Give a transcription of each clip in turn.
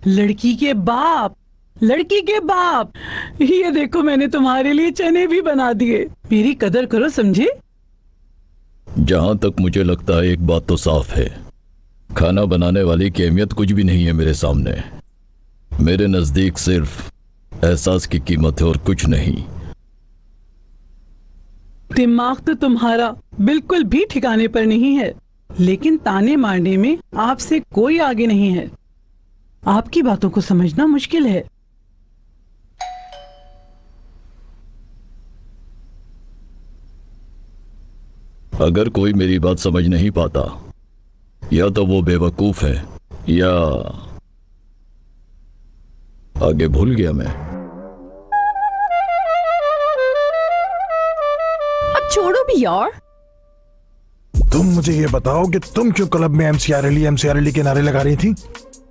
लड़की के बाप, लड़की के बाप, ये देखो मैंने तुम्हारे लिए चने भी बना दिए। मेरी कदर करो, समझे? जहां तक मुझे लगता है एक बात तो साफ है, खाना बनाने वाली की अहमियत कुछ भी नहीं है मेरे सामने। मेरे नजदीक सिर्फ एहसास की कीमत है और कुछ नहीं। दिमाग तो तुम्हारा बिल्कुल भी ठिकाने पर नहीं है, लेकिन ताने मारने में आपसे कोई आगे नहीं है। आपकी बातों को समझना मुश्किल है। अगर कोई मेरी बात समझ नहीं पाता, या तो वो बेवकूफ है या आगे भूल गया मैं। अब छोड़ो भी यार। तुम मुझे ये बताओ कि तुम क्यों क्लब में एमसीआर अली के नारे लगा रही थी?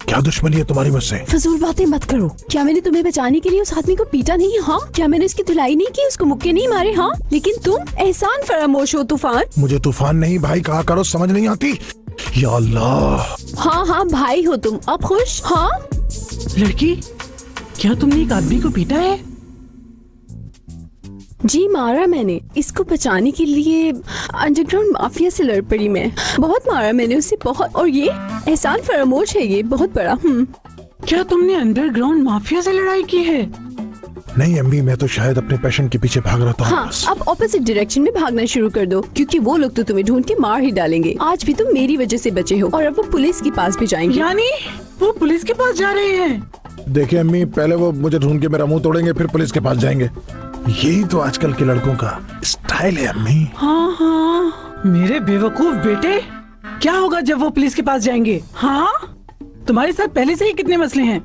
क्या दुश्मनी है तुम्हारी मुझसे? फजूल बातें मत करो। क्या मैंने तुम्हें बचाने के लिए उस आदमी को पीटा नहीं? हाँ। क्या मैंने उसकी धुलाई नहीं की, उसको मुक्के नहीं मारे? हाँ। लेकिन तुम एहसान फरामोश हो तूफान। मुझे तूफान नहीं भाई कहा करो, समझ नहीं आती। या अल्लाह। हाँ हाँ भाई हो तुम। अब खुश? हाँ। लड़की, क्या तुमने एक आदमी को पीटा है? जी मारा मैंने। इसको बचाने के लिए अंडरग्राउंड माफिया से लड़ पड़ी मैं। बहुत मारा मैंने उसे, बहुत। और ये एहसान फरामोश है, ये बहुत बड़ा। क्या तुमने अंडरग्राउंड माफिया से लड़ाई की है? नहीं अम्मी, मैं तो शायद अपने पैशन के पीछे भाग रहा था। हाँ, अब ऑपोजिट डायरेक्शन में भागना शुरू कर दो, क्योंकि वो लोग तो तुम्हें ढूंढ के मार ही डालेंगे। आज भी तुम मेरी वजह से बचे हो, और अब वो पुलिस के पास भी जाएंगे। यानी वो पुलिस के पास जा रहे हैं? देखिए अम्मी, पहले वो मुझे ढूंढ के मेरा मुंह तोड़ेंगे, फिर पुलिस के पास जाएंगे। यही तो आजकल के लड़कों का स्टाइल है अम्मी। हाँ हाँ, मेरे बेवकूफ बेटे, क्या होगा जब वो पुलिस के पास जाएंगे? हाँ, तुम्हारे साथ पहले से ही कितने मसले हैं।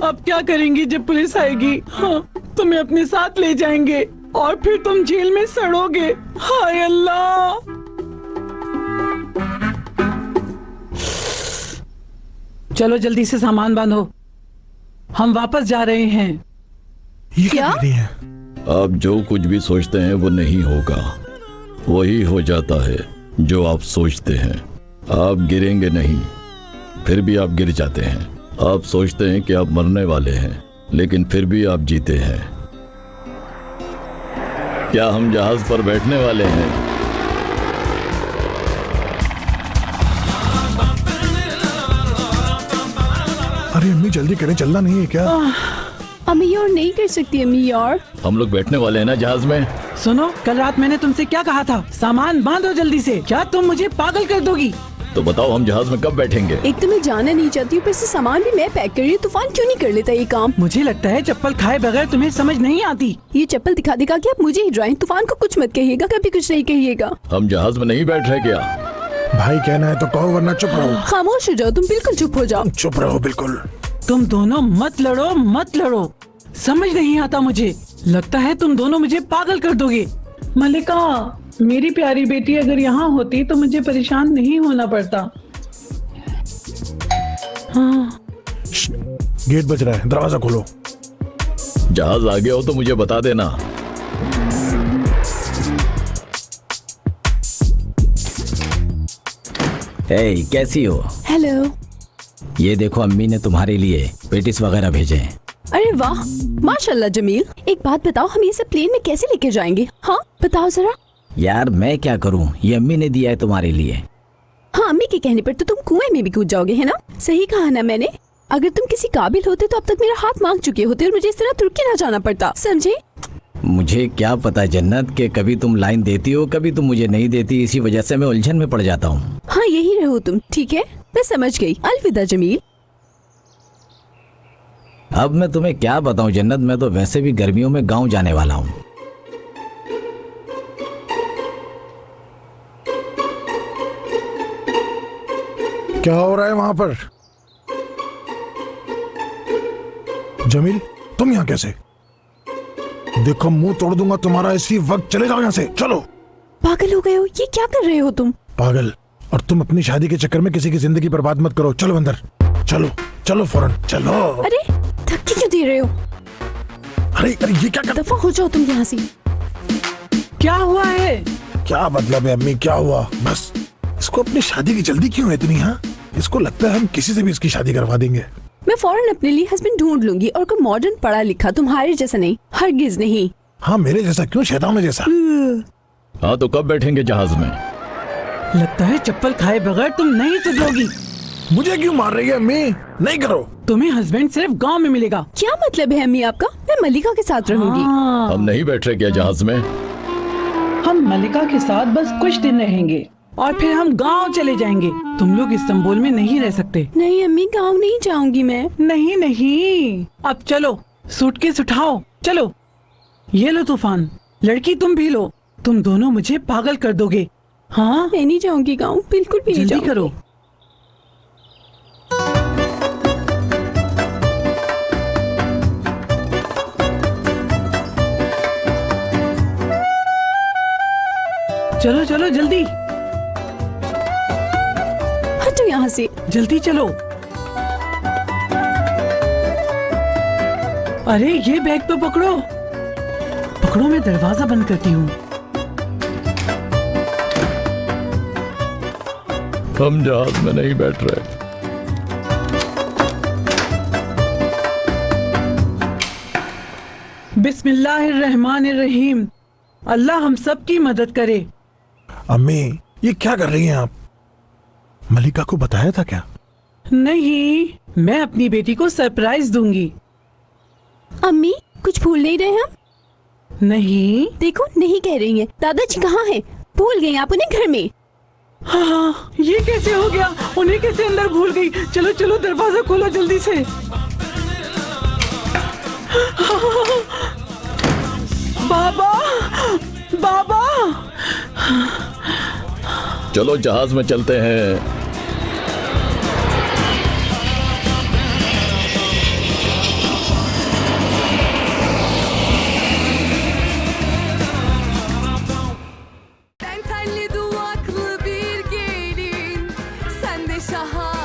अब क्या करेंगी जब पुलिस आएगी? हाँ, तुम्हें अपने साथ ले जाएंगे और फिर तुम जेल में सड़ोगे। हाय अल्लाह। चलो जल्दी से सामान बांधो, हम वापस जा रहे हैं। ये क्या? कह रही है? आप जो कुछ भी सोचते हैं वो नहीं होगा, वही हो जाता है जो आप सोचते हैं। आप गिरेंगे नहीं, फिर भी आप गिर जाते हैं। आप सोचते हैं कि आप मरने वाले हैं, लेकिन फिर भी आप जीते हैं। क्या हम जहाज पर बैठने वाले हैं? अरे अम्मी जल्दी करें, चलना नहीं है क्या? अम्मी और नहीं कर सकती अम्मी यार। हम लोग बैठने वाले हैं ना जहाज में। सुनो, कल रात मैंने तुमसे क्या कहा था? सामान बांधो जल्दी से। क्या तुम मुझे पागल कर दोगी? तो बताओ हम जहाज में कब बैठेंगे? एक तो मैं जाना नहीं चाहती, ऊपर से सामान भी मैं पैक कर रही हूँ। तूफान क्यों नहीं कर लेता ये काम? मुझे लगता है चप्पल खाए बगैर तुम्हें समझ नहीं आती। ये चप्पल दिखा दिखा के आप मुझे ही ड्राइंग। तूफान को कुछ मत कहिएगा, कभी कुछ नहीं कहिएगा। हम जहाज में नहीं बैठ रहे क्या? भाई कहना है तो कहो, वरना चुप रहो। खामोश हो जाओ तुम, बिल्कुल चुप हो जाओ। चुप रहो बिल्कुल। तुम दोनों मत लड़ो, मत लड़ो। समझ नहीं आता मुझे। लगता है तुम दोनों मुझे पागल कर दोगे। मलिका, मेरी प्यारी बेटी अगर यहाँ होती तो मुझे परेशान नहीं होना पड़ता। हाँ। गेट बज रहा है, दरवाजा खोलो। जहाज आ गया हो तो मुझे बता देना। हे, कैसी हो? हेलो। ये देखो, अम्मी ने तुम्हारे लिए पेटिस वगैरह भेजे हैं। अरे वाह, माशाल्लाह जमील। एक बात बताओ, हम ये सब प्लेन में कैसे लेके जाएंगे? हाँ बताओ जरा। यार मैं क्या करूं, ये अम्मी ने दिया है तुम्हारे लिए। हाँ, अम्मी के कहने पर तो तुम कुएं में भी कूद जाओगे, है ना? सही कहा ना मैंने? अगर तुम किसी काबिल होते तो अब तक मेरा हाथ मांग चुके होते और मुझे इस तरह तुर्की ना जाना पड़ता, समझे? मुझे क्या पता जन्नत के कभी तुम लाइन देती हो, कभी तुम मुझे नहीं देती। इसी वजह से मैं उलझन में पड़ जाता हूँ। हाँ यही रहो तुम, ठीक है? मैं समझ गई। अलविदा जमील। अब मैं तुम्हें क्या बताऊं जन्नत, मैं तो वैसे भी गर्मियों में गांव जाने वाला हूँ। क्या हो रहा है वहां पर? जमील, तुम यहाँ कैसे? देखो मुंह तोड़ दूंगा तुम्हारा इसी वक्त। चले जाओ यहाँ से, चलो। पागल हो गए हो? ये क्या कर रहे हो तुम? पागल? और तुम अपनी शादी के चक्कर में किसी की जिंदगी बर्बाद मत करो। चलो अंदर, चलो चलो फौरन चलो। अरे धक्के क्यों दे रहे हो? अरे अरे ये क्या कर... दफा हो जाओ तुम यहाँ से। क्या हुआ है? क्या मतलब है अम्मी, क्या हुआ? बस इसको अपनी शादी की जल्दी क्यों है इतनी? हाँ इसको लगता है हम किसी से भी इसकी शादी करवा देंगे। मैं फौरन अपने लिए हस्बैंड ढूंढ लूंगी और कोई मॉडर्न पढ़ा लिखा तुम्हारे जैसा नहीं, हरगिज नहीं। हाँ मेरे जैसा क्यों, शैतान जैसा। हाँ तो कब बैठेंगे जहाज में? लगता है चप्पल खाए बगैर तुम नहीं सुधरोगी। मुझे क्यों मार रही है अम्मी? नहीं करो। तुम्हें हस्बैंड सिर्फ गांव में मिलेगा। क्या मतलब है अम्मी आपका? मैं मलिका के साथ रहूंगी। हाँ, हम नहीं बैठ रहे क्या जहाज में? हम मलिका के साथ बस कुछ दिन रहेंगे और फिर हम गांव चले जाएंगे। तुम लोग इस्तांबुल में नहीं रह सकते। नहीं अम्मी, गाँव नहीं जाऊंगी मैं। नहीं नहीं, अब चलो, सूटकेस उठाओ, चलो। ये लो तूफान, लड़की तुम भी लो। तुम दोनों मुझे पागल कर दोगे। हाँ मैं नहीं जाऊंगी गाँव, बिल्कुल भी नहीं जल्दी जाऊंगी। करो। चलो चलो जल्दी हटो यहाँ से। जल्दी चलो। अरे ये बैग तो पकड़ो, पकड़ो, मैं दरवाजा बंद करती हूँ। हम जहाज में नहीं बैठ रहे। बिस्मिल्लाहिर्रहमानिर्रहीम। अल्लाह हम सब की मदद करे। अम्मी ये क्या कर रही हैं आप? मलिका को बताया था क्या? नहीं, मैं अपनी बेटी को सरप्राइज दूंगी। अम्मी कुछ भूल नहीं रहे हम? नहीं। देखो नहीं कह रही हैं। दादाजी कहाँ हैं? भूल गए आप उन्हें घर में। हाँ, ये कैसे हो गया? उन्हें कैसे अंदर भूल गई? चलो चलो दरवाजा खोलो जल्दी से। बाबा, बाबा। चलो जहाज में चलते हैं। Ben telli duvaklı bir gelin, sen de şahane.